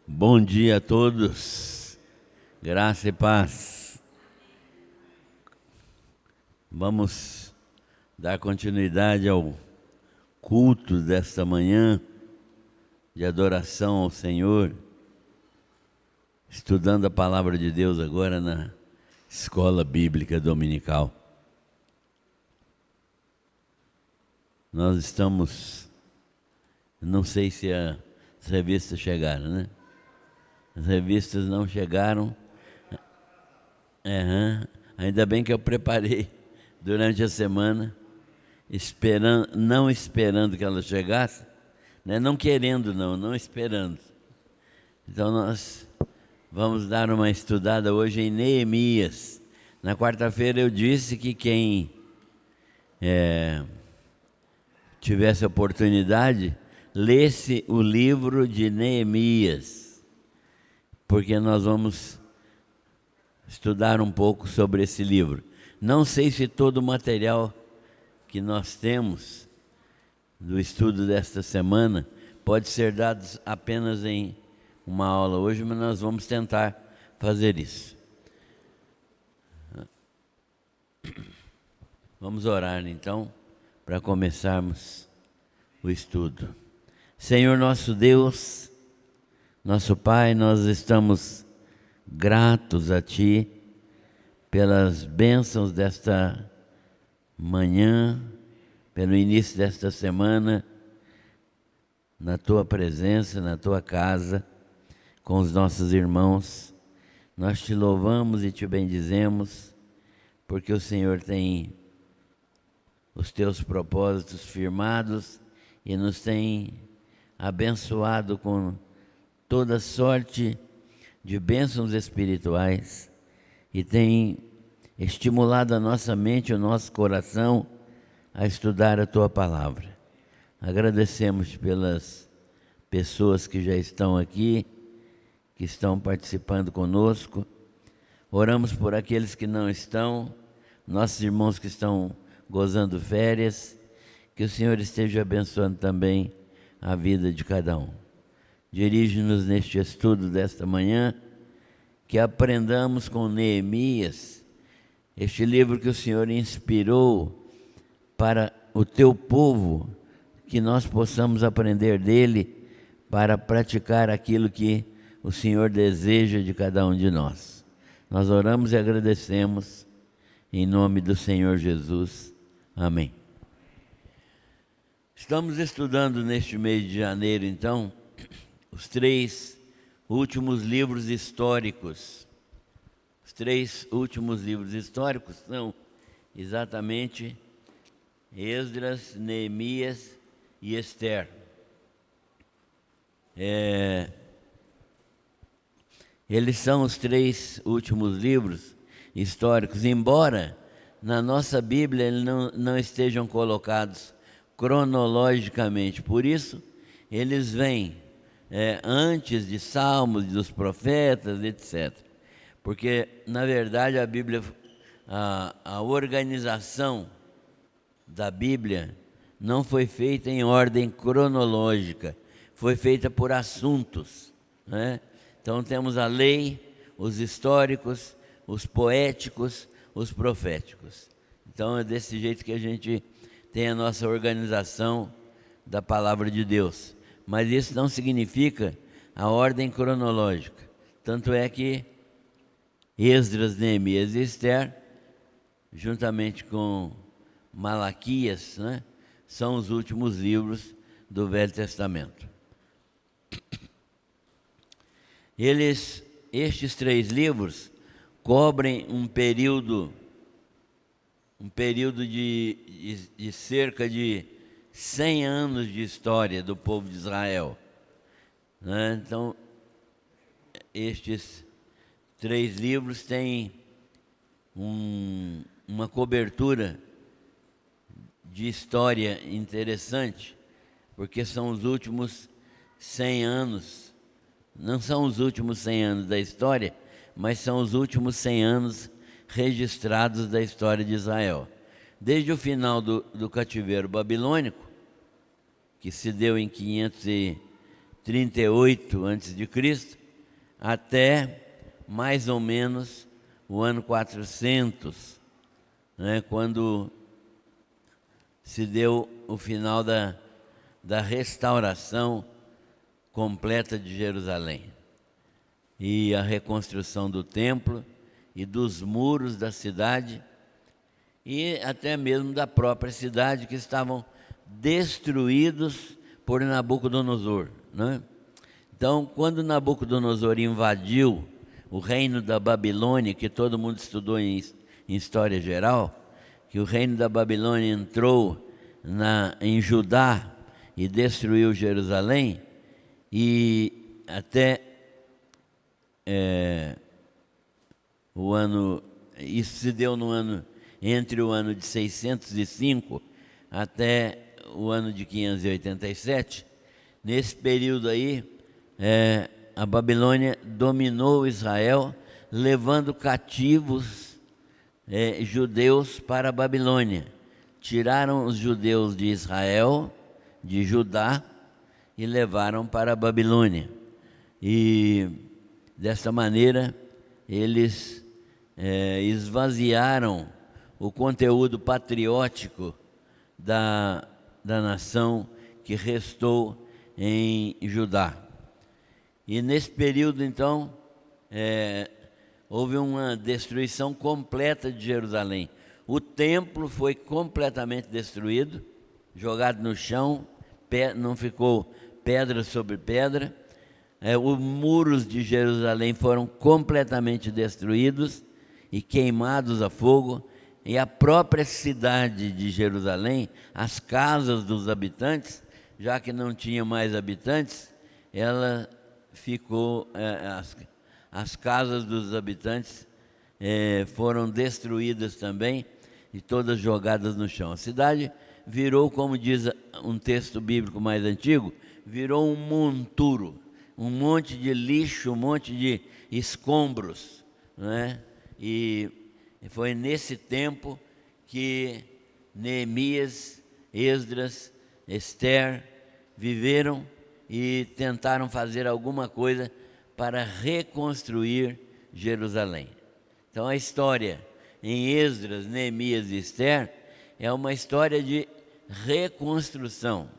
Bom dia a todos, graça e paz. Vamos dar continuidade ao culto desta manhã de adoração ao Senhor, estudando a palavra de Deus agora na escola bíblica dominical. Nós estamos, não sei se as revistas chegaram, né? As revistas não chegaram. Ainda bem que eu preparei durante a semana, não esperando que elas chegassem, né? Não querendo, não esperando. Então nós vamos dar uma estudada hoje em Neemias. Na quarta-feira eu disse que quem tivesse oportunidade, lesse o livro de Neemias, porque nós vamos estudar um pouco sobre esse livro. Não sei se todo o material que nós temos do estudo desta semana pode ser dado apenas em uma aula hoje, mas nós vamos tentar fazer isso. Vamos orar então, para começarmos o estudo. Senhor nosso Deus, nosso Pai, nós estamos gratos a Ti pelas bênçãos desta manhã, pelo início desta semana, na Tua presença, na Tua casa, com os nossos irmãos. Nós Te louvamos e Te bendizemos, porque o Senhor tem os Teus propósitos firmados e nos tem abençoado com toda sorte de bênçãos espirituais e tem estimulado a nossa mente e o nosso coração a estudar a Tua palavra. Agradecemos pelas pessoas que já estão aqui, que estão participando conosco. Oramos por aqueles que não estão, nossos irmãos que estão gozando férias, que o Senhor esteja abençoando também a vida de cada um. Dirige-nos neste estudo desta manhã, que aprendamos com Neemias, este livro que o Senhor inspirou para o Teu povo, que nós possamos aprender dele para praticar aquilo que o Senhor deseja de cada um de nós. Nós oramos e agradecemos em nome do Senhor Jesus. Amém. Estamos estudando neste mês de janeiro, então, os 3 últimos livros históricos. Os 3 últimos livros históricos são exatamente Esdras, Neemias e Esther. Eles são os 3 últimos livros históricos, embora na nossa Bíblia eles não estejam colocados cronologicamente. Por isso, eles vêm antes de Salmos, dos profetas, etc. Porque, na verdade, a Bíblia, a organização da Bíblia não foi feita em ordem cronológica, foi feita por assuntos, né? Então temos a lei, os históricos, os poéticos, os proféticos. Então é desse jeito que a gente tem a nossa organização da palavra de Deus. Mas isso não significa a ordem cronológica. Tanto é que Esdras, Neemias e Esther, juntamente com Malaquias, né, são os últimos livros do Velho Testamento. Estes 3 livros cobrem um período de cerca de 100 anos de história do povo de Israel, né? Então, estes 3 livros têm uma cobertura de história interessante, porque são os últimos 100 anos. Não são os últimos 100 anos da história, mas são os últimos 100 anos registrados da história de Israel. Desde o final do cativeiro babilônico, que se deu em 500 38 a.C., até mais ou menos o ano 400, né, quando se deu o final da restauração completa de Jerusalém e a reconstrução do templo e dos muros da cidade e até mesmo da própria cidade, que estavam destruídos por Nabucodonosor, né? Então, quando Nabucodonosor invadiu o reino da Babilônia, que todo mundo estudou em história geral, que o reino da Babilônia entrou em Judá e destruiu Jerusalém, e até o ano, isso se deu no ano, entre o ano de 605 até o ano de 587. Nesse período aí, a Babilônia dominou Israel, levando cativos judeus para a Babilônia. Tiraram os judeus de Israel, de Judá, e levaram para a Babilônia. E dessa maneira eles esvaziaram o conteúdo patriótico da nação que restou em Judá. E nesse período, então, houve uma destruição completa de Jerusalém. O templo foi completamente destruído, jogado no chão, não ficou pedra sobre pedra. Os muros de Jerusalém foram completamente destruídos e queimados a fogo. E a própria cidade de Jerusalém, as casas dos habitantes, já que não tinha mais habitantes, ela ficou, as casas dos habitantes foram destruídas também e todas jogadas no chão. A cidade virou, como diz um texto bíblico mais antigo, virou um monturo, um monte de lixo, um monte de escombros, né? E foi nesse tempo que Neemias, Esdras, Esther viveram e tentaram fazer alguma coisa para reconstruir Jerusalém. Então a história em Esdras, Neemias e Esther é uma história de reconstrução,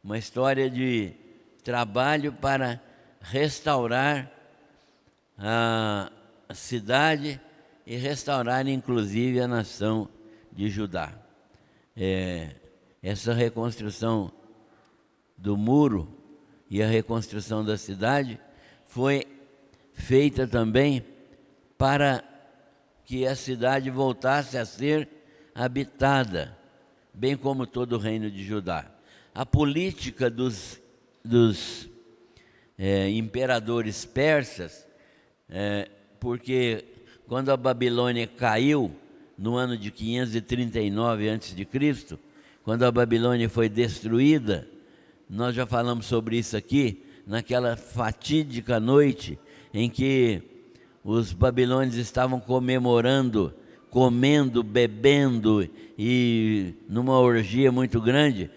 uma história de trabalho para restaurar a cidade e restaurar inclusive a nação de Judá. Essa reconstrução do muro e a reconstrução da cidade foi feita também para que a cidade voltasse a ser habitada, bem como todo o reino de Judá. A política dos imperadores persas, porque quando a Babilônia caiu no ano de 539 a.C., quando a Babilônia foi destruída, nós já falamos sobre isso aqui, naquela fatídica noite em que os babilônios estavam comemorando, comendo, bebendo e numa orgia muito grande,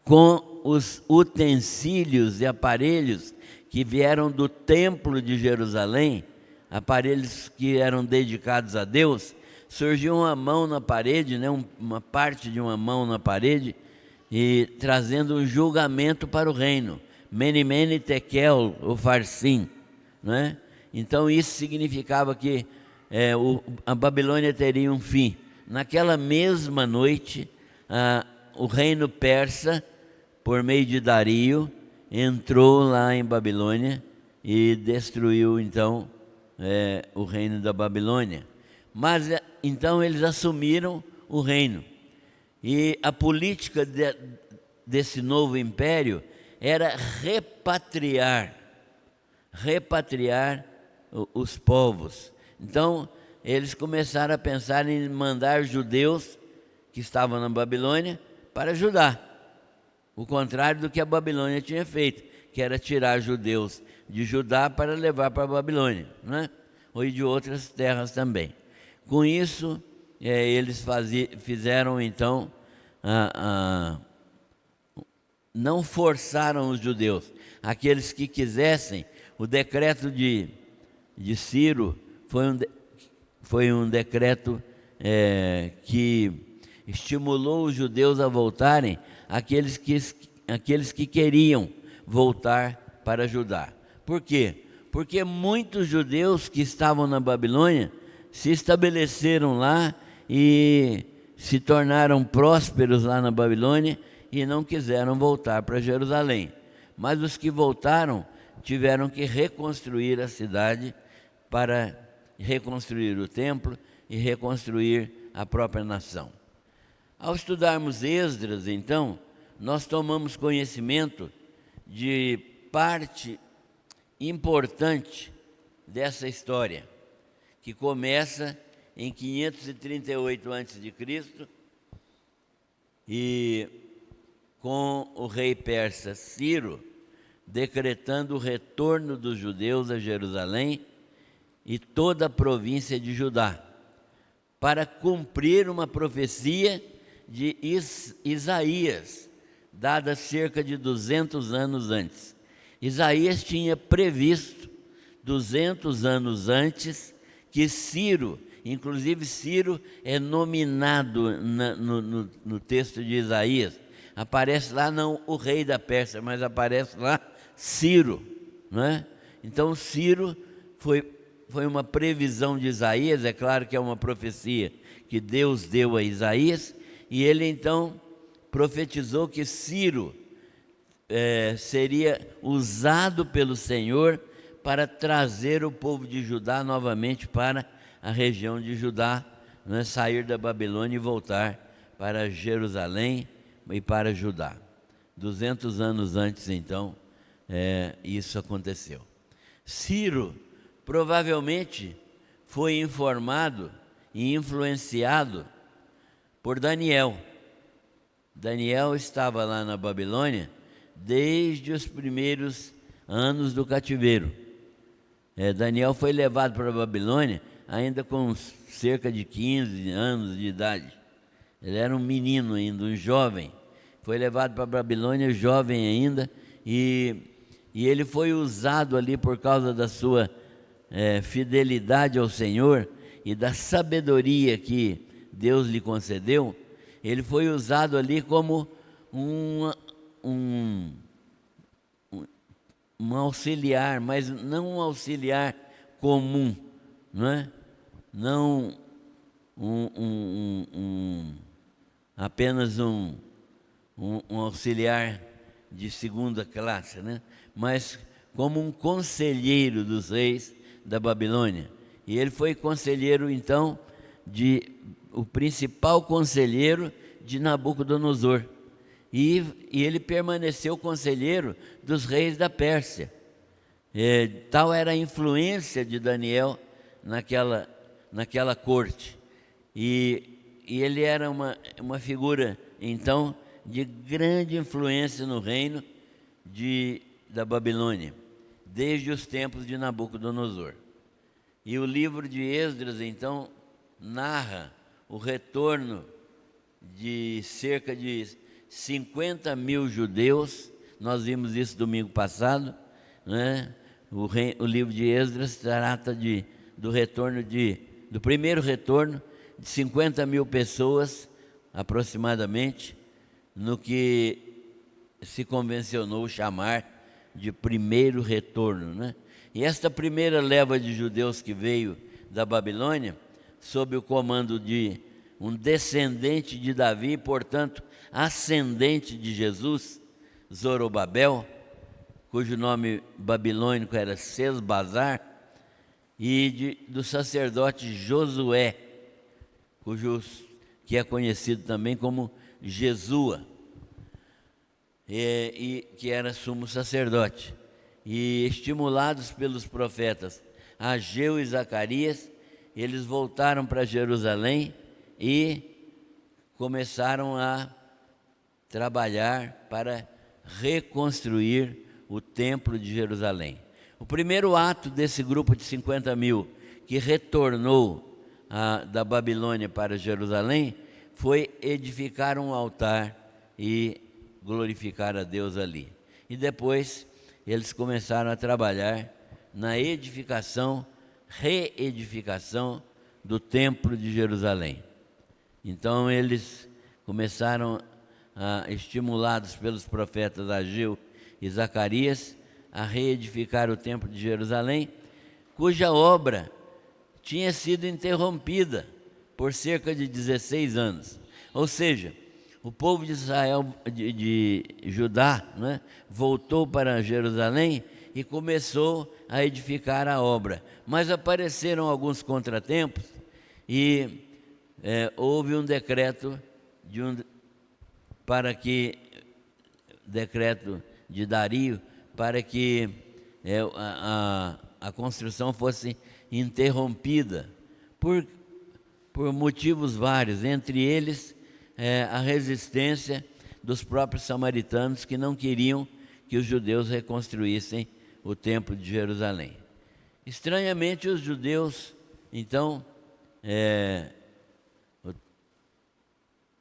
com os utensílios e aparelhos que vieram do templo de Jerusalém, aparelhos que eram dedicados a Deus. Surgiu uma mão na parede, né, uma parte de uma mão na parede, e trazendo um julgamento para o reino. Mene, mene, tekel, Ufarsim, né? Então isso significava que a Babilônia teria um fim. Naquela mesma noite, o reino persa, por meio de Dario, entrou lá em Babilônia e destruiu então o reino da Babilônia. Mas então eles assumiram o reino. E a política desse novo império era repatriar os povos. Então eles começaram a pensar em mandar judeus que estavam na Babilônia para Judá. O contrário do que a Babilônia tinha feito, que era tirar judeus de Judá para levar para a Babilônia, né? Ou de outras terras também. Com isso, eles fizeram então não forçaram os judeus. Aqueles que quisessem, o decreto de Ciro foi um decreto que estimulou os judeus a voltarem, aqueles que queriam voltar para Judá. Por quê? Porque muitos judeus que estavam na Babilônia se estabeleceram lá e se tornaram prósperos lá na Babilônia e não quiseram voltar para Jerusalém. Mas os que voltaram tiveram que reconstruir a cidade para reconstruir o templo e reconstruir a própria nação. Ao estudarmos Esdras, então, nós tomamos conhecimento de parte importante dessa história, que começa em 538 a.C. e com o rei persa Ciro decretando o retorno dos judeus a Jerusalém e toda a província de Judá, para cumprir uma profecia de Isaías, dada cerca de 200 anos antes. Isaías tinha previsto, 200 anos antes, que Ciro, inclusive Ciro é nominado no texto de Isaías, aparece lá não o rei da Pérsia, mas aparece lá Ciro, não é? Então Ciro foi uma previsão de Isaías, é claro que é uma profecia que Deus deu a Isaías, e ele então profetizou que Ciro seria usado pelo Senhor para trazer o povo de Judá novamente para a região de Judá, né, sair da Babilônia e voltar para Jerusalém e para Judá. 200 anos antes, então, isso aconteceu. Ciro provavelmente foi informado e influenciado por Daniel. Daniel estava lá na Babilônia desde os primeiros anos do cativeiro. Daniel foi levado para a Babilônia ainda com cerca de 15 anos de idade. Ele era um menino ainda, um jovem. Foi levado para a Babilônia, jovem ainda, e ele foi usado ali por causa da sua fidelidade ao Senhor e da sabedoria que Deus lhe concedeu. Ele foi usado ali como um auxiliar, mas não um auxiliar comum, não é? Não apenas um auxiliar de segunda classe, né? Mas como um conselheiro dos reis da Babilônia. E ele foi conselheiro, então, o principal conselheiro de Nabucodonosor. E ele permaneceu conselheiro dos reis da Pérsia. Tal era a influência de Daniel naquela corte. E ele era uma figura, então, de grande influência no reino da Babilônia, desde os tempos de Nabucodonosor. E o livro de Esdras, então, narra o retorno de cerca de 50 mil judeus. Nós vimos isso domingo passado, né? O livro de Esdras trata do primeiro retorno de 50 mil pessoas, aproximadamente, no que se convencionou chamar de primeiro retorno, né? E esta primeira leva de judeus que veio da Babilônia, sob o comando de um descendente de Davi, portanto, ascendente de Jesus, Zorobabel, cujo nome babilônico era Sesbazar, e do sacerdote Josué, que é conhecido também como Jesua, e que era sumo sacerdote. E estimulados pelos profetas Ageu e Zacarias, eles voltaram para Jerusalém e começaram a trabalhar para reconstruir o templo de Jerusalém. O primeiro ato desse grupo de 50 mil que retornou da Babilônia para Jerusalém foi edificar um altar e glorificar a Deus ali. E depois eles começaram a trabalhar na edificação, reedificação do Templo de Jerusalém. Então eles começaram, estimulados pelos profetas Ageu e Zacarias, a reedificar o Templo de Jerusalém, cuja obra tinha sido interrompida por cerca de 16 anos. Ou seja, o povo de Israel, de Judá, né, voltou para Jerusalém e começou a edificar a obra. Mas apareceram alguns contratempos e houve um decreto decreto de Dario para que a construção fosse interrompida por motivos vários, entre eles a resistência dos próprios samaritanos, que não queriam que os judeus reconstruíssem o Templo de Jerusalém. Estranhamente, os judeus, então,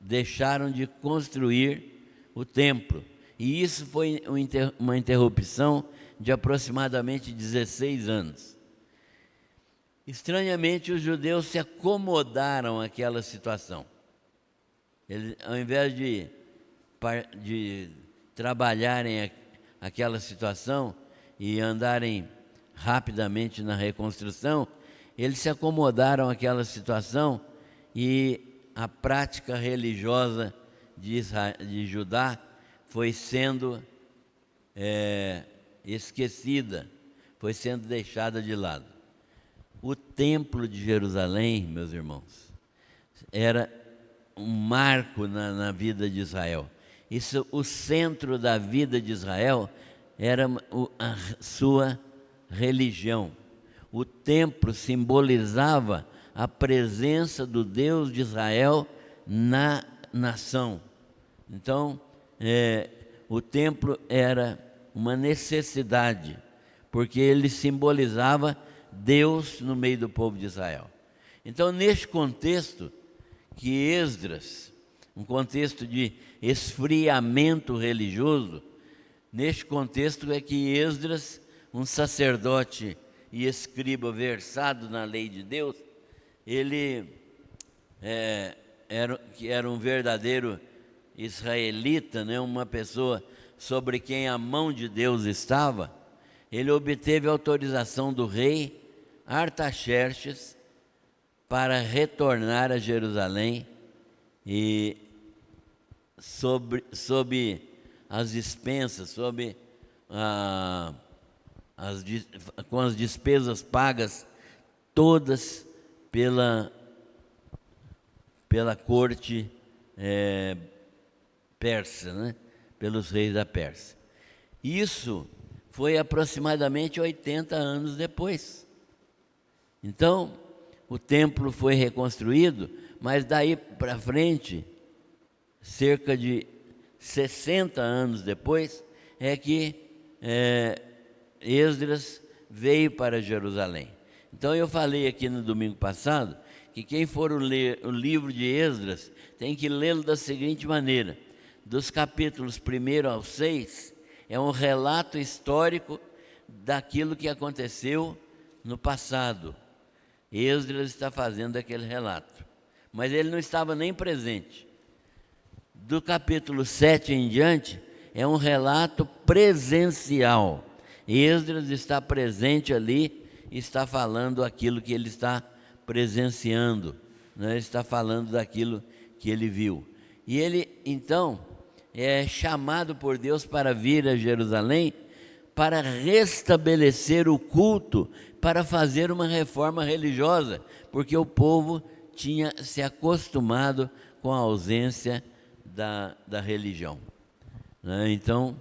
deixaram de construir o templo, e isso foi uma interrupção de aproximadamente 16 anos. Estranhamente, os judeus se acomodaram àquela situação. Eles, ao invés de trabalharem aquela situação e andarem rapidamente na reconstrução, eles se acomodaram àquela situação, e a prática religiosa de Judá foi sendo esquecida, foi sendo deixada de lado. O Templo de Jerusalém, meus irmãos, era um marco na vida de Israel. O centro da vida de Israel era a sua religião. O templo simbolizava a presença do Deus de Israel na nação. Então, o templo era uma necessidade, porque ele simbolizava Deus no meio do povo de Israel. Então, neste contexto que Esdras, um contexto de esfriamento religioso, neste contexto é que Esdras, um sacerdote e escriba versado na lei de Deus, ele era um verdadeiro israelita, né? Uma pessoa sobre quem a mão de Deus estava. Ele obteve autorização do rei Artaxerxes para retornar a Jerusalém e sob as dispensas, com as despesas pagas todas pela corte persa, né? Pelos reis da Pérsia. Isso foi aproximadamente 80 anos depois. Então, o templo foi reconstruído, mas daí para frente, cerca de 60 anos depois, é que Esdras veio para Jerusalém. Então, eu falei aqui no domingo passado que quem for ler o livro de Esdras tem que lê-lo da seguinte maneira: dos capítulos 1 ao 6 é um relato histórico daquilo que aconteceu no passado. Esdras está fazendo aquele relato, mas ele não estava nem presente. Do capítulo 7 em diante é um relato presencial. Esdras está presente ali e está falando aquilo que ele está presenciando, né? Ele está falando daquilo que ele viu. E ele, então, é chamado por Deus para vir a Jerusalém para restabelecer o culto, para fazer uma reforma religiosa, porque o povo tinha se acostumado com a ausência da religião, né? Então,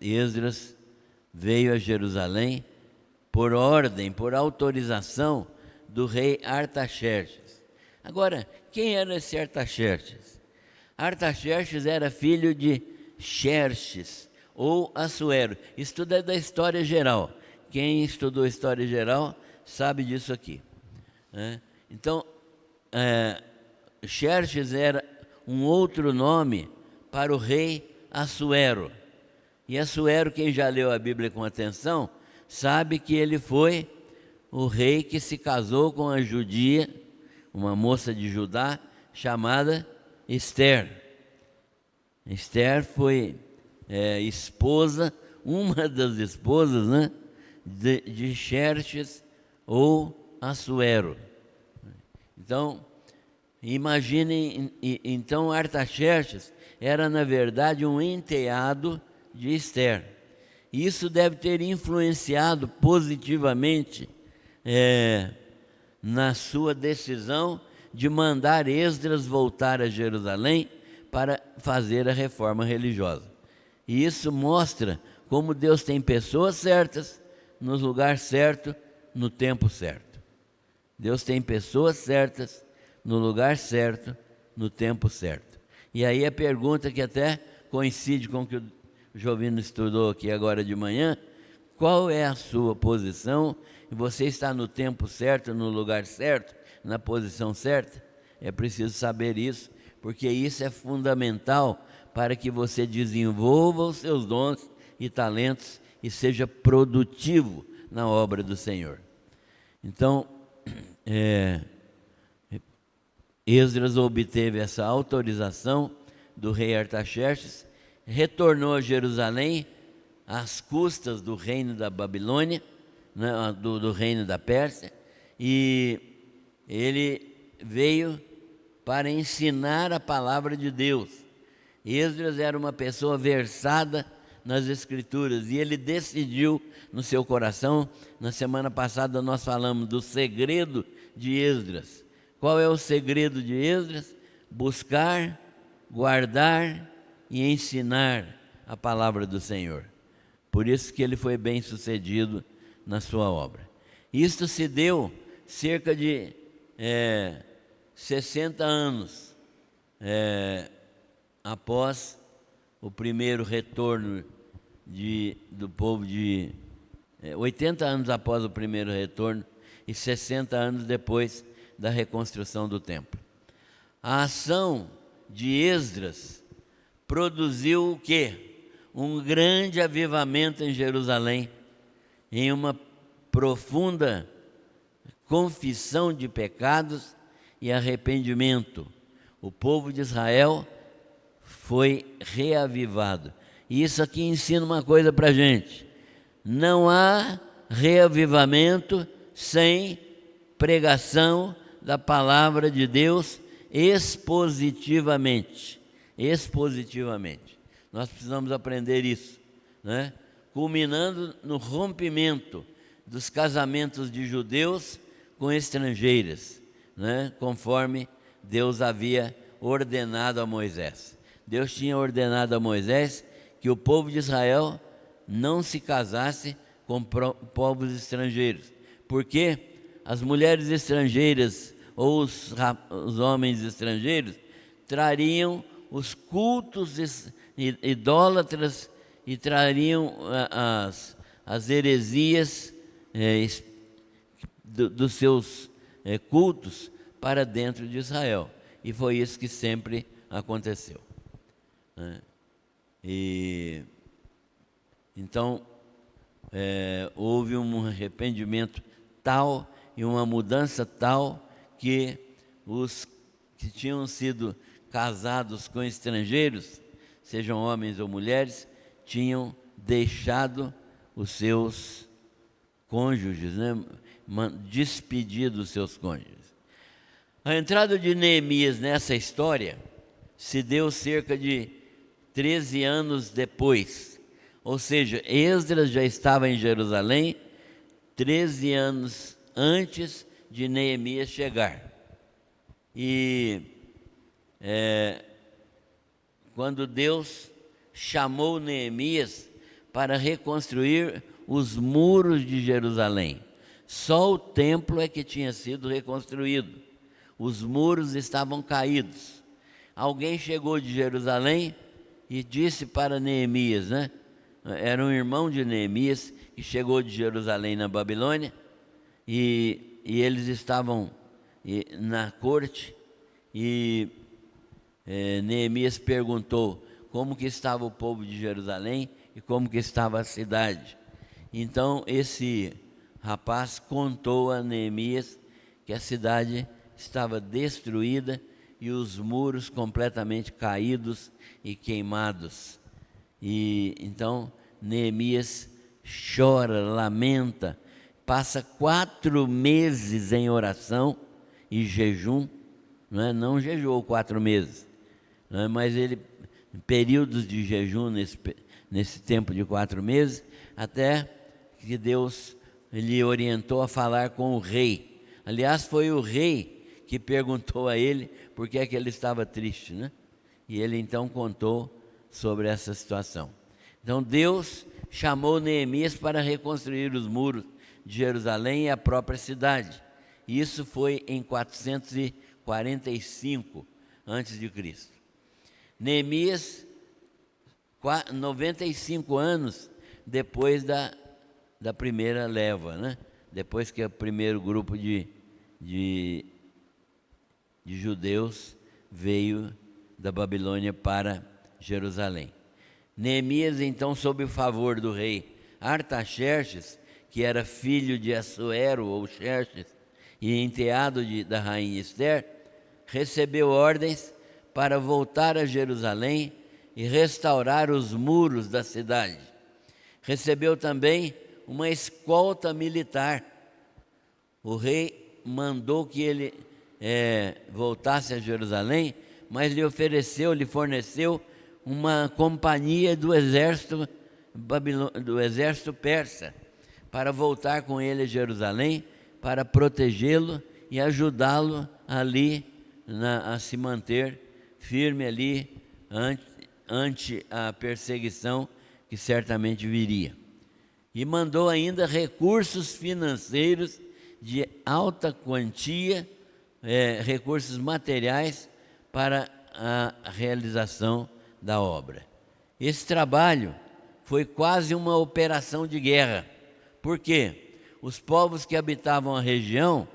Esdras veio a Jerusalém por ordem, por autorização do rei Artaxerxes. Agora, quem era esse Artaxerxes? Artaxerxes era filho de Xerxes ou Assuero. Isso tudo é da história geral. Quem estudou história geral sabe disso aqui, né? Então, Xerxes era um outro nome para o rei Assuero. E Assuero, quem já leu a Bíblia com atenção, sabe que ele foi o rei que se casou com a judia, uma moça de Judá chamada Esther. Esther foi esposa, uma das esposas, né, de Xerxes ou Assuero. Então, imaginem, então Artaxerxes era na verdade um enteado de Esther. Isso deve ter influenciado positivamente na sua decisão de mandar Esdras voltar a Jerusalém para fazer a reforma religiosa. E isso mostra como Deus tem pessoas certas, no lugar certo, no tempo certo. Deus tem pessoas certas, no lugar certo, no tempo certo. E aí a pergunta que até coincide com o que o Jovino estudou aqui agora de manhã: qual é a sua posição? Você está no tempo certo, no lugar certo, na posição certa? É preciso saber isso, porque isso é fundamental para que você desenvolva os seus dons e talentos e seja produtivo na obra do Senhor. Então, Esdras obteve essa autorização do rei Artaxerxes, retornou a Jerusalém às custas do reino da Babilônia, né, do reino da Pérsia, e ele veio para ensinar a palavra de Deus. Esdras era uma pessoa versada nas Escrituras e ele decidiu no seu coração. Na semana passada nós falamos do segredo de Esdras. Qual é o segredo de Esdras? Buscar, guardar e ensinar a palavra do Senhor. Por isso que ele foi bem sucedido na sua obra. Isto se deu cerca de 60 anos após o primeiro retorno do povo 80 anos após o primeiro retorno e 60 anos depois da reconstrução do templo. A ação de Esdras produziu o quê? Um grande avivamento em Jerusalém, em uma profunda confissão de pecados e arrependimento. O povo de Israel foi reavivado. E isso aqui ensina uma coisa para a gente: não há reavivamento sem pregação da palavra de Deus expositivamente. Nós precisamos aprender isso, né? Culminando no rompimento dos casamentos de judeus com estrangeiras, né? Conforme Deus havia ordenado a Moisés. Deus tinha ordenado a Moisés que o povo de Israel não se casasse com povos estrangeiros, porque as mulheres estrangeiras ou os homens estrangeiros trariam os cultos idólatras e trariam as heresias dos seus cultos para dentro de Israel. E foi isso que sempre aconteceu, né? E então houve um arrependimento tal e uma mudança tal que os que tinham sido casados com estrangeiros, sejam homens ou mulheres, tinham deixado os seus cônjuges, né? Despedido os seus cônjuges. A entrada de Neemias nessa história se deu cerca de 13 anos depois. Ou seja, Esdras já estava em Jerusalém 13 anos antes de Neemias chegar. E quando Deus chamou Neemias para reconstruir os muros de Jerusalém, só o templo é que tinha sido reconstruído. Os muros estavam caídos. Alguém chegou de Jerusalém e disse para Neemias, né? Era um irmão de Neemias que chegou de Jerusalém na Babilônia, e eles estavam na corte, e Neemias perguntou: como que estava o povo de Jerusalém e como que estava a cidade. Então esse rapaz contou a Neemias que a cidade estava destruída e os muros completamente caídos e queimados. E então Neemias chora, lamenta, passa 4 meses em oração e jejum, não jejuou 4 meses, mas ele, períodos de jejum nesse tempo de 4 meses, até que Deus lhe orientou a falar com o rei. Aliás, foi o rei que perguntou a ele por que é que ele estava triste, E ele então contou sobre essa situação. Então Deus chamou Neemias para reconstruir os muros de Jerusalém e a própria cidade. Isso foi em 445 a.C. Neemias, 95 anos depois da primeira leva, depois que o primeiro grupo de judeus veio da Babilônia para Jerusalém. Neemias, então, sob o favor do rei Artaxerxes, que era filho de Assuero ou Xerxes e enteado da rainha Ester, recebeu ordens para voltar a Jerusalém e restaurar os muros da cidade. Recebeu também uma escolta militar. O rei mandou que ele voltasse a Jerusalém, mas lhe forneceu uma companhia do exército persa para voltar com ele a Jerusalém, para protegê-lo e ajudá-lo ali a se manter firme ali ante a perseguição que certamente viria. E mandou ainda recursos financeiros de alta quantia, recursos materiais para a realização da obra. Esse trabalho foi quase uma operação de guerra. Por quê? Os povos que habitavam a região,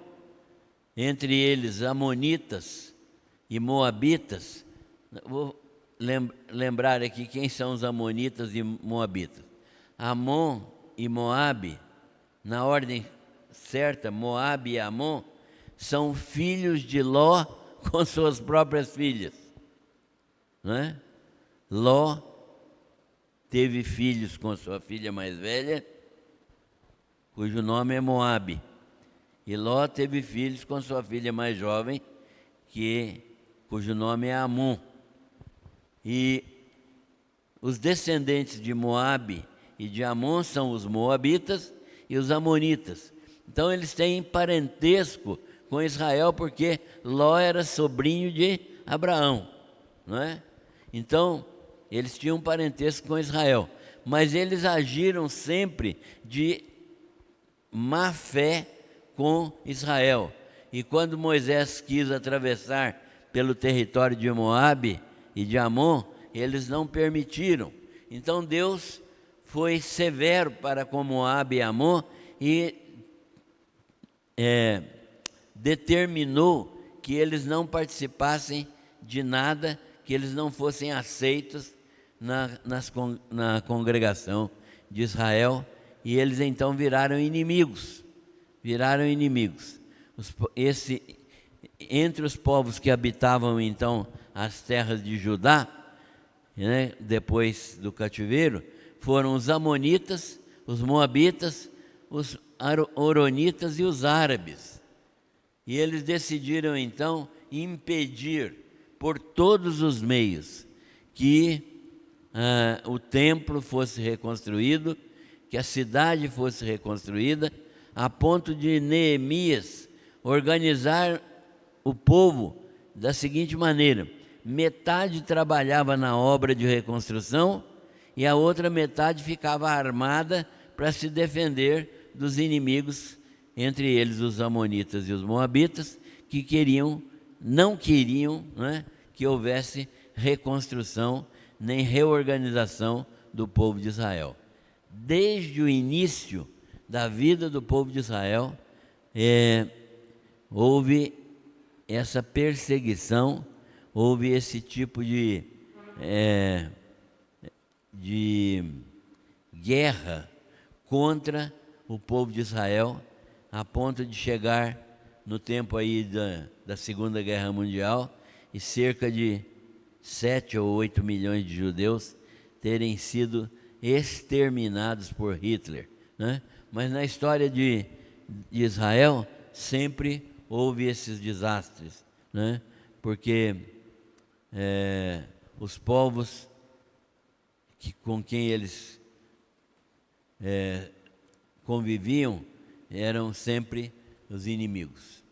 entre eles amonitas e moabitas, vou lembrar aqui quem são os amonitas e moabitas. Amon e Moabe, na ordem certa, Moabe e Amon, são filhos de Ló com suas próprias filhas, Ló teve filhos com sua filha mais velha, cujo nome é Moabe, e Ló teve filhos com sua filha mais jovem, cujo nome é Amon. E os descendentes de Moabe e de Amon são os moabitas e os amonitas. Então eles têm parentesco com Israel, porque Ló era sobrinho de Abraão, Então eles tinham parentesco com Israel, mas eles agiram sempre de má fé com Israel. E quando Moisés quis atravessar pelo território de Moabe e de Amon, eles não permitiram. Então Deus foi severo para com Moabe e Amon e determinou que eles não participassem de nada, que eles não fossem aceitos na congregação de Israel, e eles então viraram inimigos. Entre os povos que habitavam então as terras de Judá, depois do cativeiro, foram os amonitas, os moabitas, os oronitas e os árabes. E eles decidiram então impedir por todos os meios que o templo fosse reconstruído, que a cidade fosse reconstruída, a ponto de Neemias organizar o povo da seguinte maneira: metade trabalhava na obra de reconstrução e a outra metade ficava armada para se defender dos inimigos, entre eles os amonitas e os moabitas, que não queriam que houvesse reconstrução nem reorganização do povo de Israel. Desde o início da vida do povo de Israel, houve essa perseguição, houve esse tipo de de guerra contra o povo de Israel, a ponto de chegar no tempo aí da Segunda Guerra Mundial e cerca de 7 ou 8 milhões de judeus terem sido exterminados por Hitler, né? Mas na história de Israel sempre houve esses desastres, né? Porque os povos com quem eles conviviam eram sempre os inimigos.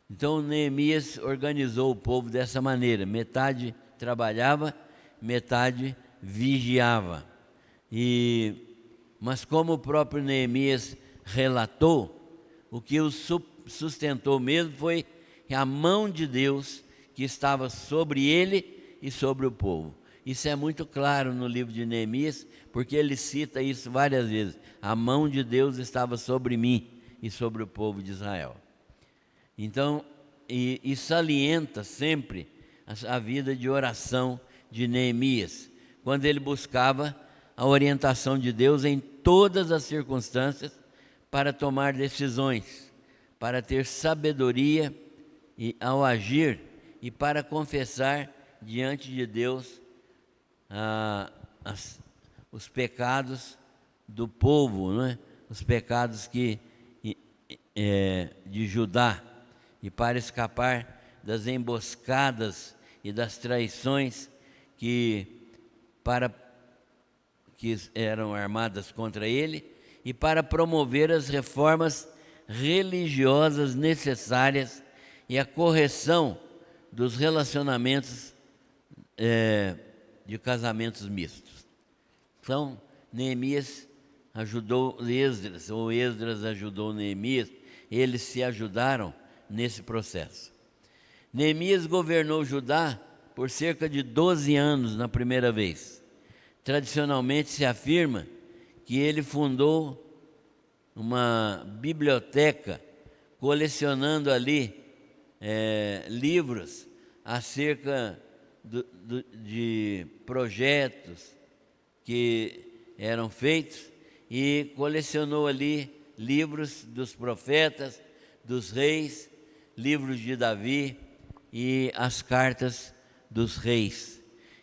Então Neemias organizou o povo dessa maneira: metade trabalhava, metade vigiava. Mas como o próprio Neemias relatou, o que o sustentou mesmo foi a mão de Deus que estava sobre ele e sobre o povo. Isso é muito claro no livro de Neemias, porque ele cita isso várias vezes. A mão de Deus estava sobre mim e sobre o povo de Israel. Então, e salienta sempre a vida de oração de Neemias, quando ele buscava a orientação de Deus em todas as circunstâncias para tomar decisões, para ter sabedoria ao agir e para confessar diante de Deus os pecados do povo, né? Os pecados de Judá, e para escapar das emboscadas e das traições que eram armadas contra ele, e para promover as reformas religiosas necessárias e a correção dos relacionamentos de casamentos mistos. Então, Neemias ajudou Esdras, ou Esdras ajudou Neemias, eles se ajudaram nesse processo. Neemias governou Judá por cerca de 12 anos na primeira vez. Tradicionalmente se afirma que ele fundou uma biblioteca, colecionando ali livros acerca de projetos que eram feitos, e colecionou ali livros dos profetas, dos reis, livros de Davi e as cartas dos reis.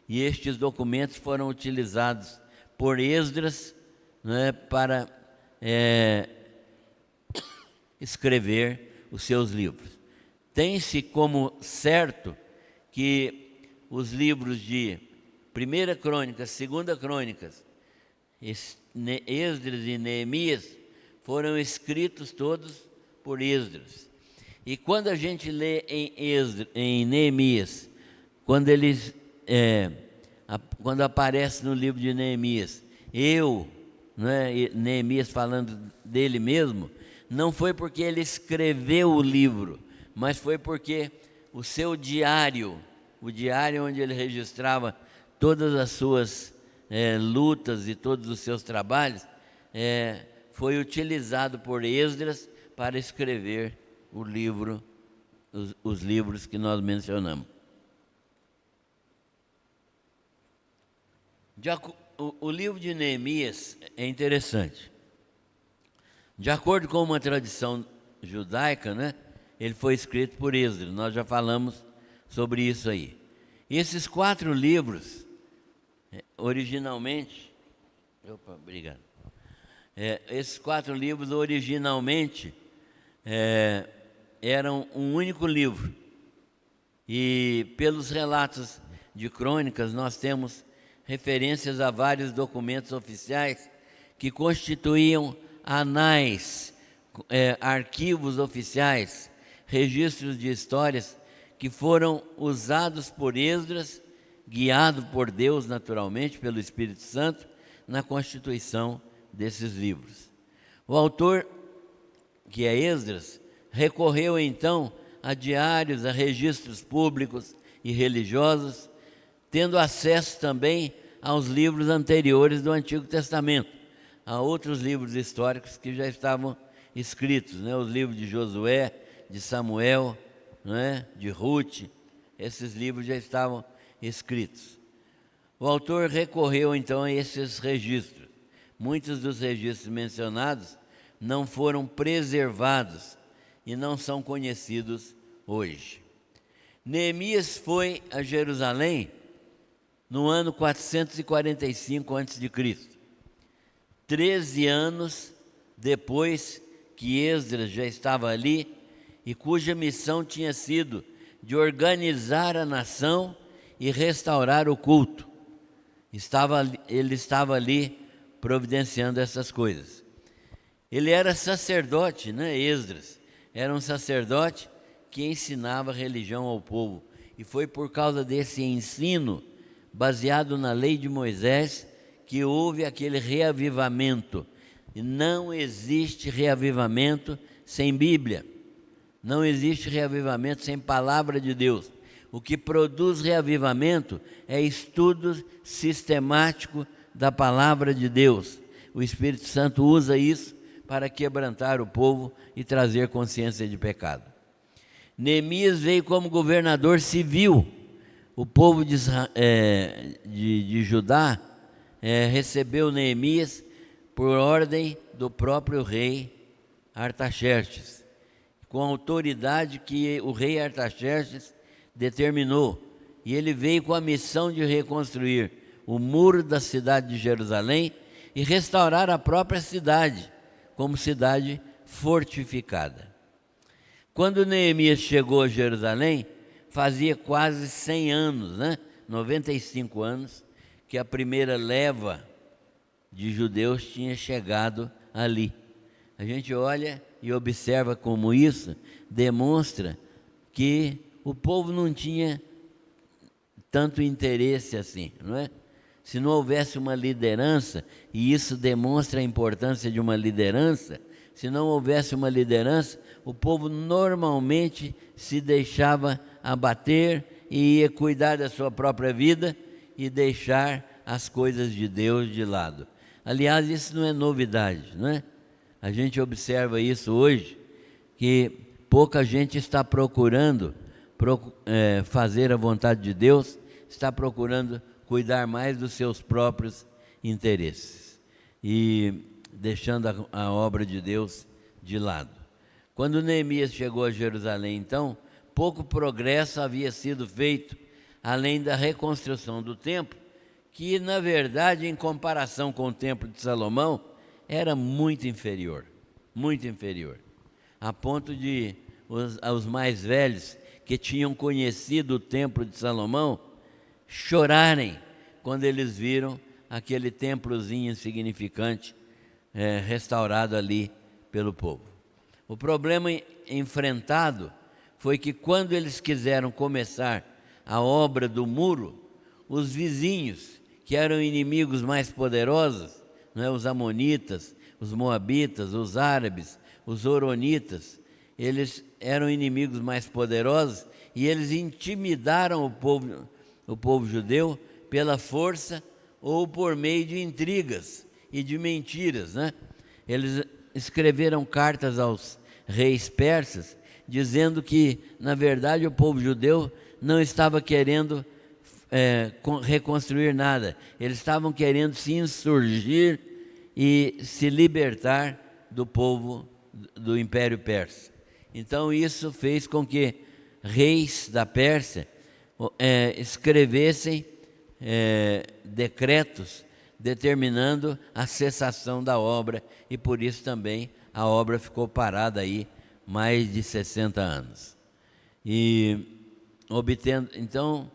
E estes documentos foram utilizados por Esdras, né, para escrever os seus livros. Tem-se como certo que os livros de 1 Crônicas, 2 Crônicas, Esdras e Neemias foram escritos todos por Esdras. E quando a gente lê em Neemias, quando aparece no livro de Neemias, Neemias falando dele mesmo, não foi porque ele escreveu o livro, mas foi porque o seu diário, o diário onde ele registrava todas as suas lutas e todos os seus trabalhos, foi utilizado por Esdras para escrever o livro, os livros que nós mencionamos. O livro de Neemias é interessante. De acordo com uma tradição judaica, né, ele foi escrito por Esdras. Nós já falamos sobre isso aí. E esses 4 livros, originalmente... obrigado. Esses 4 livros, originalmente, eram um único livro. E pelos relatos de crônicas, nós temos referências a vários documentos oficiais que constituíam anais, arquivos oficiais, registros de histórias que foram usados por Esdras, guiado por Deus naturalmente, pelo Espírito Santo, na constituição desses livros. O autor, que é Esdras, recorreu então a diários, a registros públicos e religiosos, tendo acesso também aos livros anteriores do Antigo Testamento, a outros livros históricos que já estavam escritos, né? Os livros de Josué, de Samuel, né? De Ruth, esses livros já estavam escritos. O autor recorreu então a esses registros. Muitos dos registros mencionados não foram preservados e não são conhecidos hoje. Neemias foi a Jerusalém no ano 445 a.C., 13 anos depois que Esdras já estava ali e cuja missão tinha sido de organizar a nação e restaurar o culto. Ele estava ali providenciando essas coisas. Ele era sacerdote, né? Esdras era um sacerdote que ensinava religião ao povo. E foi por causa desse ensino, baseado na lei de Moisés, que houve aquele reavivamento. E não existe reavivamento sem Bíblia. Não existe reavivamento sem palavra de Deus. O que produz reavivamento é estudo sistemático da palavra de Deus. O Espírito Santo usa isso para quebrantar o povo e trazer consciência de pecado. Neemias veio como governador civil. O povo de Judá recebeu Neemias por ordem do próprio rei Artaxerxes, com a autoridade que o rei Artaxerxes determinou. E ele veio com a missão de reconstruir o muro da cidade de Jerusalém e restaurar a própria cidade como cidade fortificada. Quando Neemias chegou a Jerusalém, fazia quase 100 anos, 95 anos, que a primeira leva de judeus tinha chegado ali. A gente olha e observa como isso demonstra que o povo não tinha tanto interesse assim, não é? Se não houvesse uma liderança, e isso demonstra a importância de uma liderança, se não houvesse uma liderança, o povo normalmente se deixava abater e ia cuidar da sua própria vida e deixar as coisas de Deus de lado. Aliás, isso não é novidade, não é? A gente observa isso hoje, que pouca gente está procurando fazer a vontade de Deus, está procurando cuidar mais dos seus próprios interesses e deixando a obra de Deus de lado. Quando Neemias chegou a Jerusalém, então, pouco progresso havia sido feito, além da reconstrução do templo, que, na verdade, em comparação com o templo de Salomão, era muito inferior, a ponto de os mais velhos que tinham conhecido o templo de Salomão chorarem quando eles viram aquele templozinho insignificante restaurado ali pelo povo. O problema enfrentado foi que quando eles quiseram começar a obra do muro, os vizinhos, que eram inimigos mais poderosos, os amonitas, os moabitas, os árabes, os oronitas, eles eram inimigos mais poderosos e eles intimidaram o povo judeu pela força ou por meio de intrigas e de mentiras, Eles escreveram cartas aos reis persas dizendo que, na verdade, o povo judeu não estava querendo reconstruir nada. Eles estavam querendo se insurgir e se libertar do povo do Império Persa. Então isso fez com que reis da Pérsia escrevessem decretos determinando a cessação da obra, e por isso também a obra ficou parada aí mais de 60 anos. E então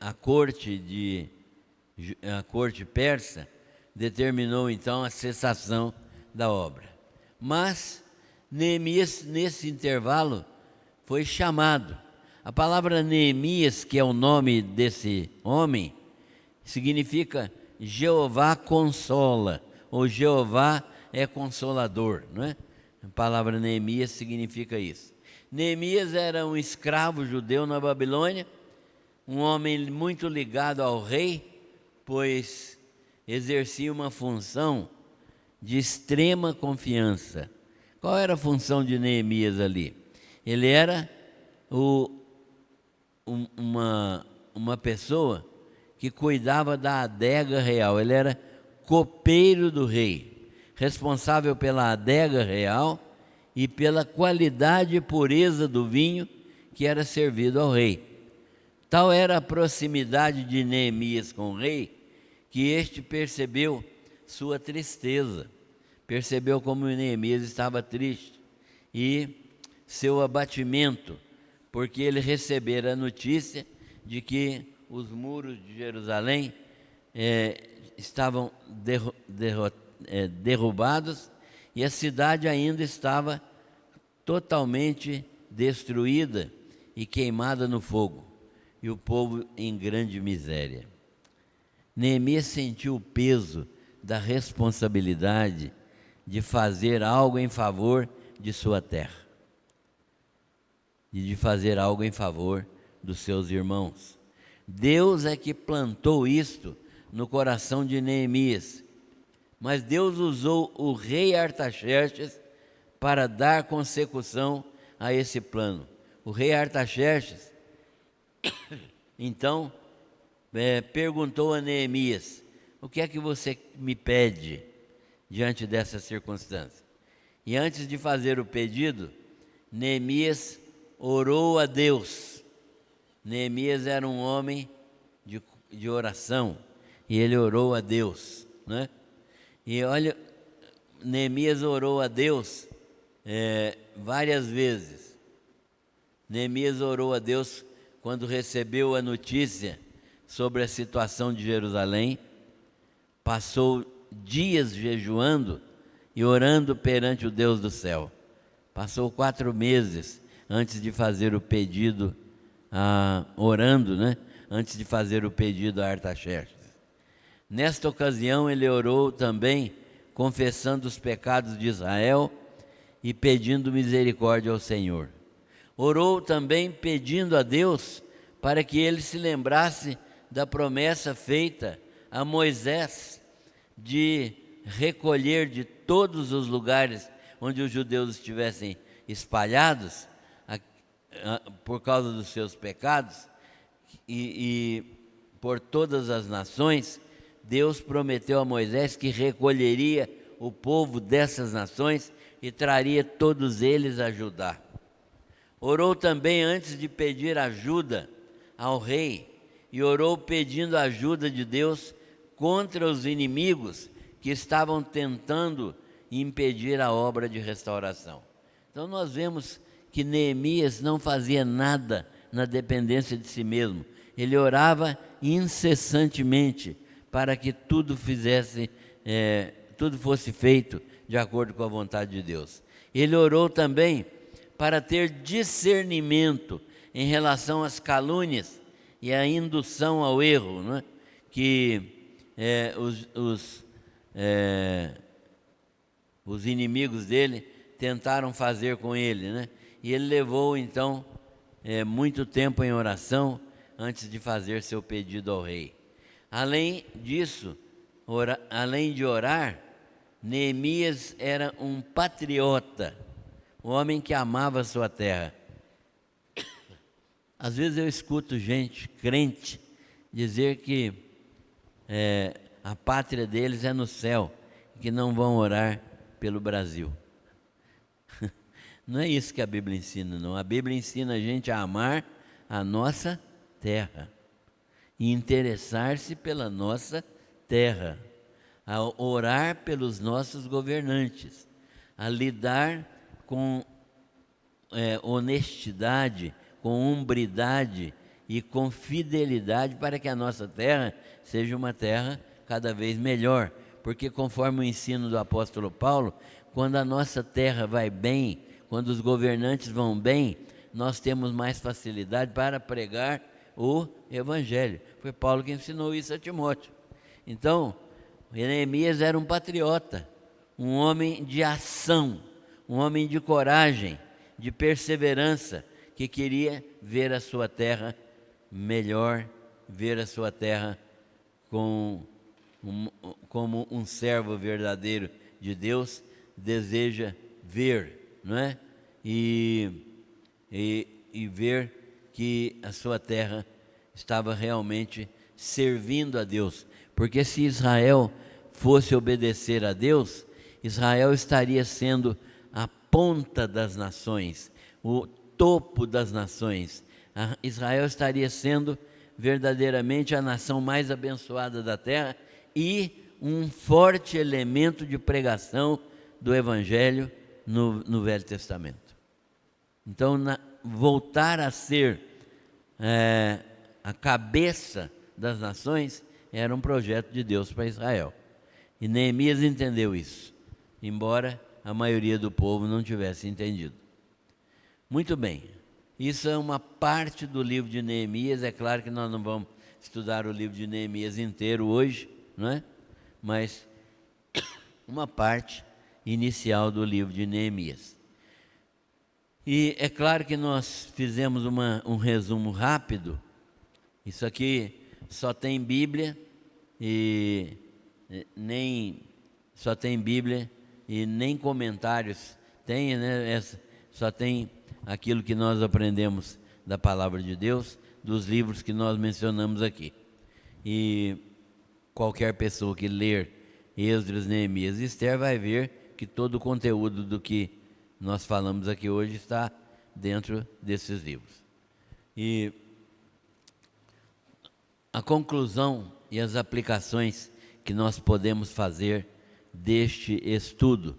a corte persa determinou então a cessação da obra. Mas Neemias, nesse intervalo, foi chamado. A palavra Neemias, que é o nome desse homem, significa Jeová consola, ou Jeová é consolador, não é? A palavra Neemias significa isso. Neemias era um escravo judeu na Babilônia, um homem muito ligado ao rei, pois exercia uma função de extrema confiança. Qual era a função de Neemias ali? Ele era uma pessoa que cuidava da adega real. Ele era copeiro do rei, responsável pela adega real e pela qualidade e pureza do vinho que era servido ao rei. Tal era a proximidade de Neemias com o rei, que este percebeu sua tristeza, percebeu como Neemias estava triste e seu abatimento, porque ele recebera a notícia de que os muros de Jerusalém estavam derrubados e a cidade ainda estava totalmente destruída e queimada no fogo, e o povo em grande miséria. Neemias sentiu o peso da responsabilidade de fazer algo em favor de sua terra e de fazer algo em favor dos seus irmãos. Deus é que plantou isto no coração de Neemias, mas Deus usou o rei Artaxerxes para dar consecução a esse plano. O rei Artaxerxes, então, perguntou a Neemias: o que é que você me pede diante dessa circunstância? E antes de fazer o pedido, Neemias orou a Deus. Neemias era um homem de oração, e ele orou a Deus, né? E olha, Neemias orou a Deus várias vezes. Neemias orou a Deus quando recebeu a notícia sobre a situação de Jerusalém, passou dias jejuando e orando perante o Deus do céu. Passou 4 meses antes de fazer o pedido, orando, né? Antes de fazer o pedido a Artaxerxes. Nesta ocasião ele orou também, confessando os pecados de Israel e pedindo misericórdia ao Senhor. Orou também pedindo a Deus para que ele se lembrasse da promessa feita a Moisés de recolher de todos os lugares onde os judeus estivessem espalhados por causa dos seus pecados e por todas as nações. Deus prometeu a Moisés que recolheria o povo dessas nações e traria todos eles a Judá. Orou também antes de pedir ajuda ao rei, e orou pedindo ajuda de Deus contra os inimigos que estavam tentando impedir a obra de restauração. Então nós vemos que Neemias não fazia nada na dependência de si mesmo. Ele orava incessantemente para que tudo fosse feito de acordo com a vontade de Deus. Ele orou também para ter discernimento em relação às calúnias e à indução ao erro, né? Que os inimigos dele tentaram fazer com ele, né? E ele levou então muito tempo em oração antes de fazer seu pedido ao rei. Além disso, além de orar, Neemias era um patriota, um homem que amava a sua terra. Às vezes eu escuto gente, crente, dizer que a pátria deles é no céu, que não vão orar pelo Brasil. Não é isso que a Bíblia ensina, não. A Bíblia ensina a gente a amar a nossa terra e interessar-se pela nossa terra, a orar pelos nossos governantes, a lidar com honestidade, com hombridade e com fidelidade para que a nossa terra seja uma terra cada vez melhor. Porque conforme o ensino do apóstolo Paulo, quando a nossa terra vai bem, quando os governantes vão bem, nós temos mais facilidade para pregar o Evangelho. Foi Paulo que ensinou isso a Timóteo. Então, Neemias era um patriota, um homem de ação, um homem de coragem, de perseverança, que queria ver a sua terra melhor, ver a sua terra como um servo verdadeiro de Deus deseja ver, não é? E ver que a sua terra estava realmente servindo a Deus. Porque se Israel fosse obedecer a Deus, Israel estaria sendo a ponta das nações, o topo das nações. Israel estaria sendo verdadeiramente a nação mais abençoada da terra e um forte elemento de pregação do Evangelho no Velho Testamento. Então, voltar a ser a cabeça das nações era um projeto de Deus para Israel. E Neemias entendeu isso, embora a maioria do povo não tivesse entendido. Muito bem, isso é uma parte do livro de Neemias. É claro que nós não vamos estudar o livro de Neemias inteiro hoje, não é? Mas uma parte inicial do livro de Neemias. E é claro que nós fizemos um resumo rápido. Isso aqui só tem Bíblia e nem comentários tem, né? Só tem aquilo que nós aprendemos da palavra de Deus, dos livros que nós mencionamos aqui. E qualquer pessoa que ler Esdras, Neemias e Esther vai ver que todo o conteúdo do que nós falamos aqui hoje está dentro desses livros. E a conclusão e as aplicações que nós podemos fazer deste estudo.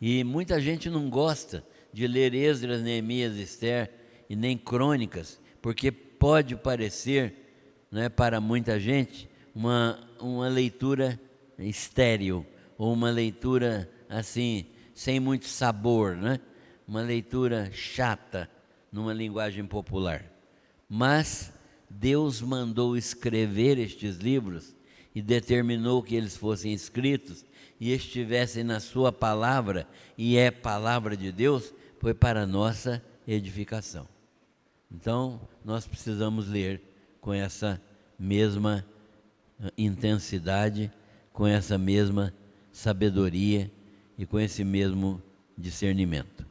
E muita gente não gosta de ler Esdras, Neemias, Esther e nem Crônicas, porque pode parecer, né, para muita gente uma leitura estéril, ou uma leitura assim, sem muito sabor, né? Uma leitura chata, numa linguagem popular. Mas Deus mandou escrever estes livros e determinou que eles fossem escritos e estivessem na sua palavra, e é palavra de Deus, foi para a nossa edificação. Então, nós precisamos ler com essa mesma intensidade, com essa mesma sabedoria e com esse mesmo discernimento.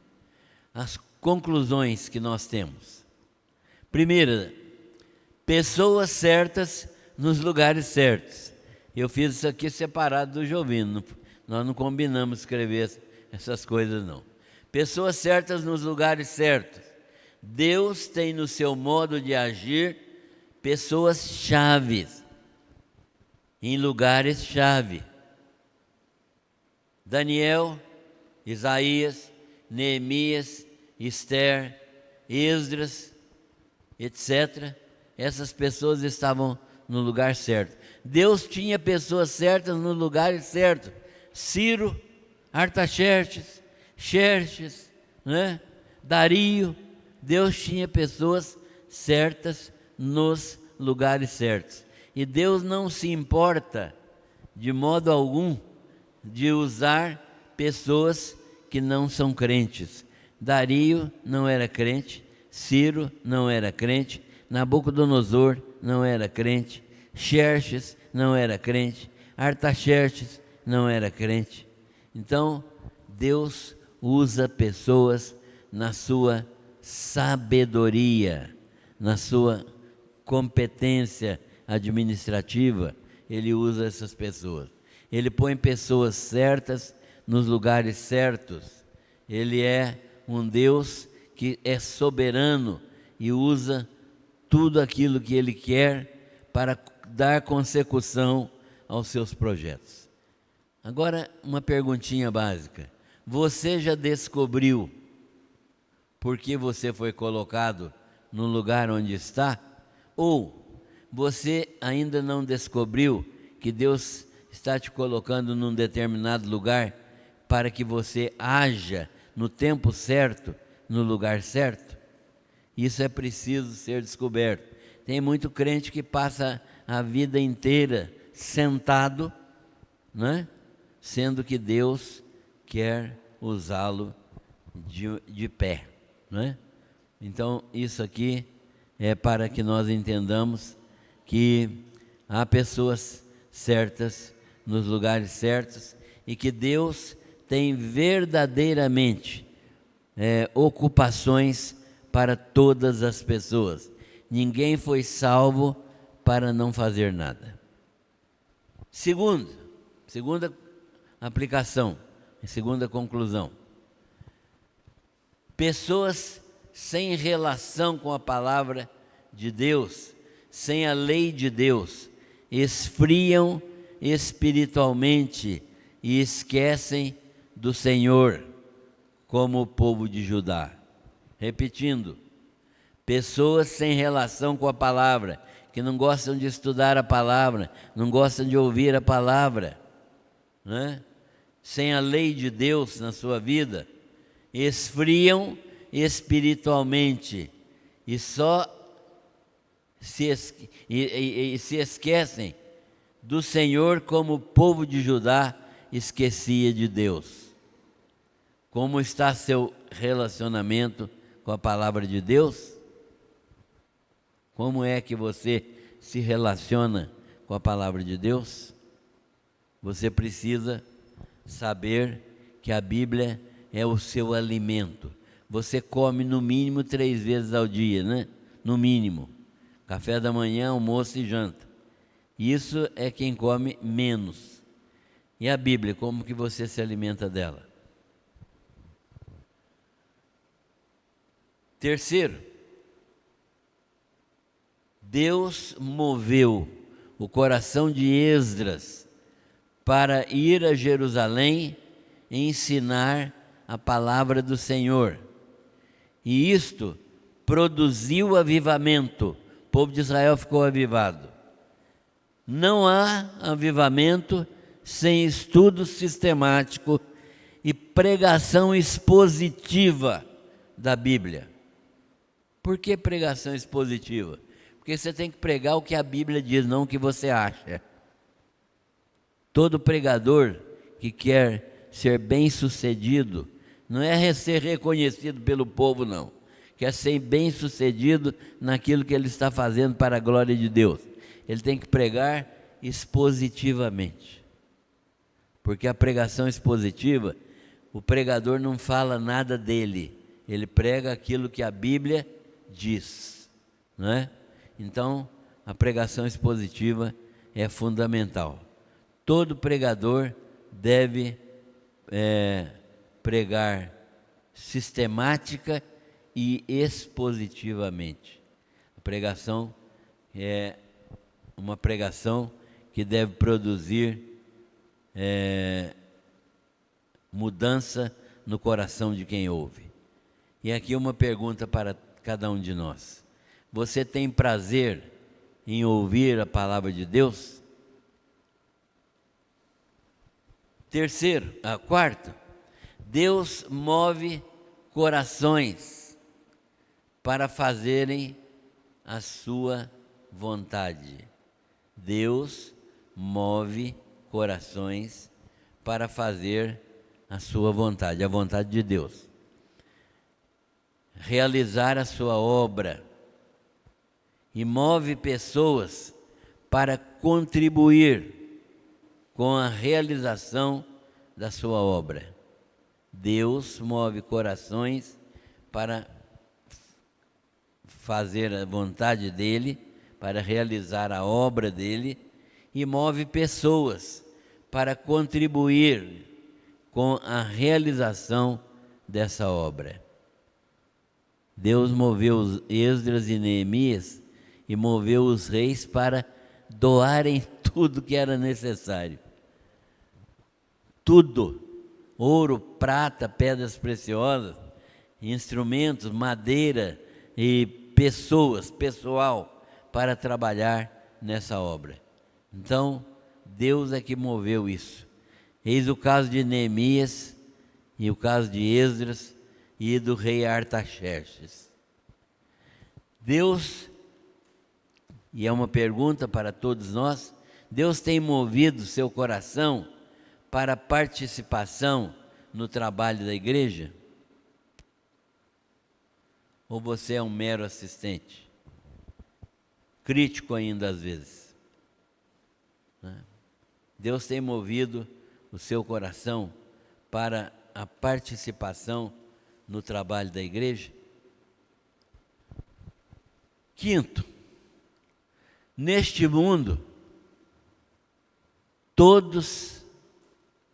As conclusões que nós temos. Primeira, pessoas certas nos lugares certos. Eu fiz isso aqui separado do Jovino, nós não combinamos escrever essas coisas não. Pessoas certas nos lugares certos. Deus tem no seu modo de agir pessoas chaves, em lugares chave. Daniel, Isaías, Neemias, Esther, Esdras, etc. Essas pessoas estavam no lugar certo. Deus tinha pessoas certas no lugar certo. Ciro, Artaxerxes, Xerxes, né? Dario. Deus tinha pessoas certas nos lugares certos. E Deus não se importa de modo algum de usar pessoas que não são crentes. Dario não era crente, Ciro não era crente, Nabucodonosor não era crente, Xerxes não era crente, Artaxerxes não era crente. Então, Deus usa pessoas na sua sabedoria, na sua competência administrativa. Ele usa essas pessoas. Ele põe pessoas certas nos lugares certos. Ele é um Deus que é soberano e usa tudo aquilo que Ele quer para dar consecução aos seus projetos. Agora, uma perguntinha básica. Você já descobriu por que você foi colocado no lugar onde está? Ou você ainda não descobriu que Deus está te colocando num determinado lugar para que você haja no tempo certo, no lugar certo? Isso é preciso ser descoberto. Tem muito crente que passa a vida inteira sentado, né? Sendo que Deus quer usá-lo de pé, né? Então, isso aqui é para que nós entendamos que há pessoas certas nos lugares certos e que Deus tem verdadeiramente ocupações para todas as pessoas. Ninguém foi salvo para não fazer nada. Segunda aplicação, segunda conclusão. Pessoas sem relação com a palavra de Deus, sem a lei de Deus, esfriam espiritualmente e esquecem do Senhor, como o povo de Judá. Repetindo, pessoas sem relação com a palavra, que não gostam de estudar a palavra, não gostam de ouvir a palavra, né? Sem a lei de Deus na sua vida, esfriam espiritualmente e só se esquecem do Senhor, como o povo de Judá esquecia de Deus. Como está seu relacionamento com a palavra de Deus? Como é que você se relaciona com a palavra de Deus? Você precisa saber que a Bíblia é o seu alimento. Você come no mínimo 3 vezes ao dia, né? No mínimo. Café da manhã, almoço e janta. Isso é quem come menos. E a Bíblia, como que você se alimenta dela? Terceiro, Deus moveu o coração de Esdras para ir a Jerusalém e ensinar a palavra do Senhor. E isto produziu avivamento. O povo de Israel ficou avivado. Não há avivamento sem estudo sistemático e pregação expositiva da Bíblia. Por que pregação expositiva? Porque você tem que pregar o que a Bíblia diz, não o que você acha. Todo pregador que quer ser bem-sucedido não é ser reconhecido pelo povo, não. Quer ser bem-sucedido naquilo que ele está fazendo para a glória de Deus. Ele tem que pregar expositivamente. Porque a pregação expositiva, o pregador não fala nada dele. Ele prega aquilo que a Bíblia diz, não é? Então, a pregação expositiva é fundamental. Todo pregador deve pregar sistemática e expositivamente. A pregação é uma pregação que deve produzir mudança no coração de quem ouve. E aqui uma pergunta para cada um de nós. Você tem prazer em ouvir a palavra de Deus? Quarto, Deus move corações para fazerem a sua vontade. Deus move corações para fazer a sua vontade, a vontade de Deus. Realizar a sua obra. E move pessoas para contribuir com a realização da sua obra. Deus move corações para fazer a vontade dele, para realizar a obra dele, e move pessoas para contribuir com a realização dessa obra. Deus moveu Esdras e Neemias e moveu os reis para doarem tudo que era necessário. Tudo. Ouro, prata, pedras preciosas, instrumentos, madeira e pessoal para trabalhar nessa obra. Então, Deus é que moveu isso. Eis o caso de Neemias e o caso de Esdras e do rei Artaxerxes. Deus, e é uma pergunta para todos nós, Deus tem movido seu coração para a participação no trabalho da igreja? Ou você é um mero assistente? Crítico ainda às vezes. Deus tem movido o seu coração para a participação no trabalho da igreja? Quinto, Neste mundo, todos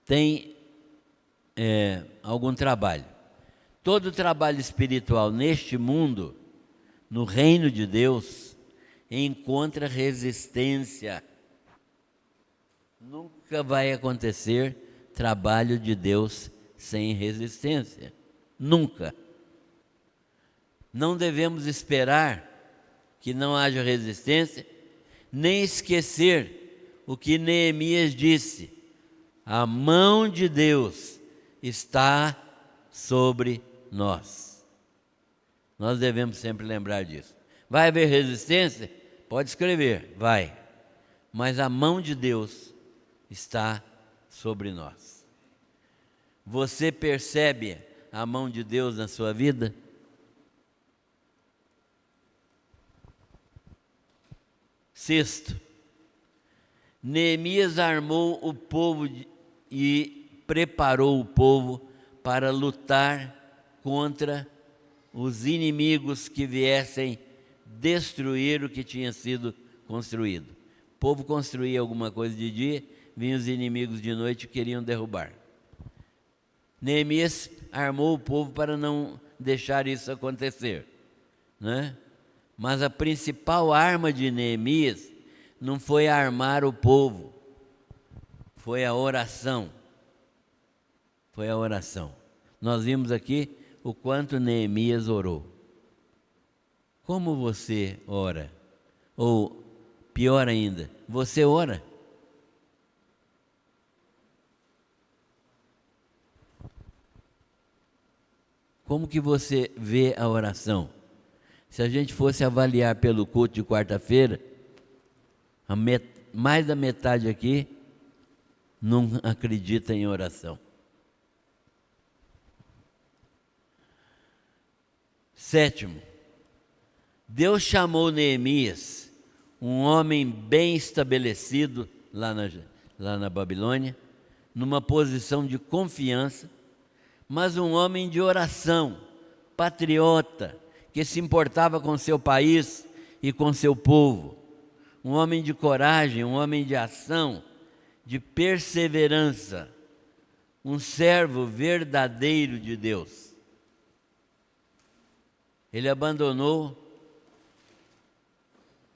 têm algum trabalho. Todo trabalho espiritual neste mundo, no reino de Deus, encontra resistência. Nunca vai acontecer trabalho de Deus sem resistência. Nunca. Não devemos esperar que não haja resistência, nem esquecer o que Neemias disse: a mão de Deus está sobre nós. Nós devemos sempre lembrar disso. Vai haver resistência? Pode escrever, vai. Mas a mão de Deus está sobre nós. Você percebe a mão de Deus na sua vida? Sexto, Neemias armou o povo e preparou o povo para lutar contra os inimigos que viessem destruir o que tinha sido construído. O povo construía alguma coisa de dia, vinham os inimigos de noite e queriam derrubar. Neemias armou o povo para não deixar isso acontecer, né? Mas a principal arma de Neemias não foi armar o povo, foi a oração. Foi a oração. Nós vimos aqui o quanto Neemias orou. Como você ora? Ou, pior ainda, você ora? Como que você vê a oração? Se a gente fosse avaliar pelo culto de quarta-feira, mais da metade aqui não acredita em oração. Sétimo, Deus chamou Neemias, um homem bem estabelecido lá na Babilônia, numa posição de confiança, mas um homem de oração, patriota, que se importava com seu país e com seu povo. Um homem de coragem, um homem de ação, de perseverança, um servo verdadeiro de Deus. Ele abandonou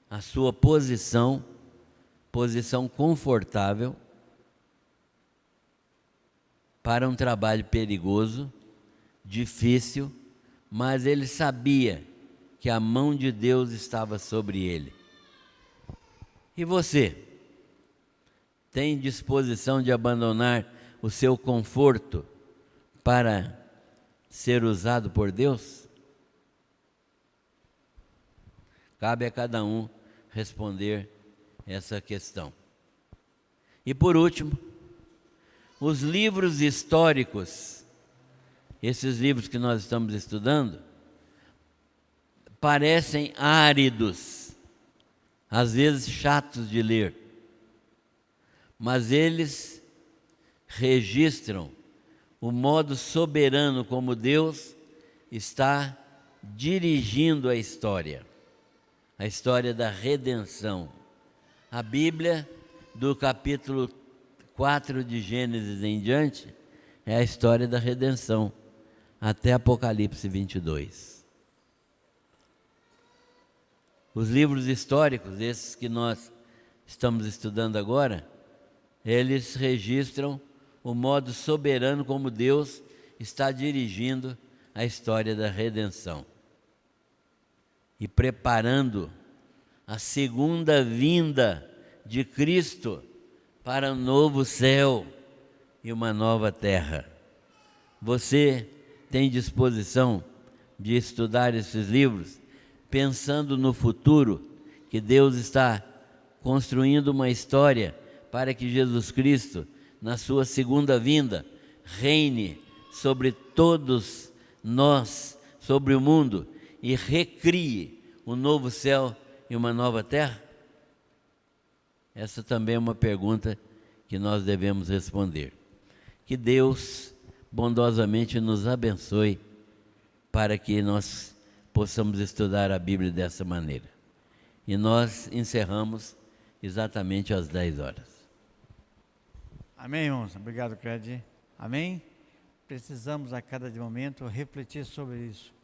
a sua posição confortável, para um trabalho perigoso, difícil, mas ele sabia que a mão de Deus estava sobre ele. E você? Tem disposição de abandonar o seu conforto para ser usado por Deus? Cabe a cada um responder essa questão. E por último, os livros históricos, esses livros que nós estamos estudando, parecem áridos, às vezes chatos de ler, mas eles registram o modo soberano como Deus está dirigindo a história da redenção. A Bíblia, do capítulo 4 de Gênesis em diante, é a história da redenção, até Apocalipse 22. Os livros históricos, esses que nós estamos estudando agora, eles registram o modo soberano como Deus está dirigindo a história da redenção e preparando a segunda vinda de Cristo para um novo céu e uma nova terra. Você tem disposição de estudar esses livros, pensando no futuro, que Deus está construindo uma história para que Jesus Cristo, na sua segunda vinda, reine sobre todos nós, sobre o mundo, e recrie um novo céu e uma nova terra? Essa também é uma pergunta que nós devemos responder. Que Deus bondosamente nos abençoe para que nós possamos estudar a Bíblia dessa maneira. e nós encerramos exatamente às 10 horas. Amém, irmãos? Obrigado, Cred. Amém? Precisamos a cada momento refletir sobre isso.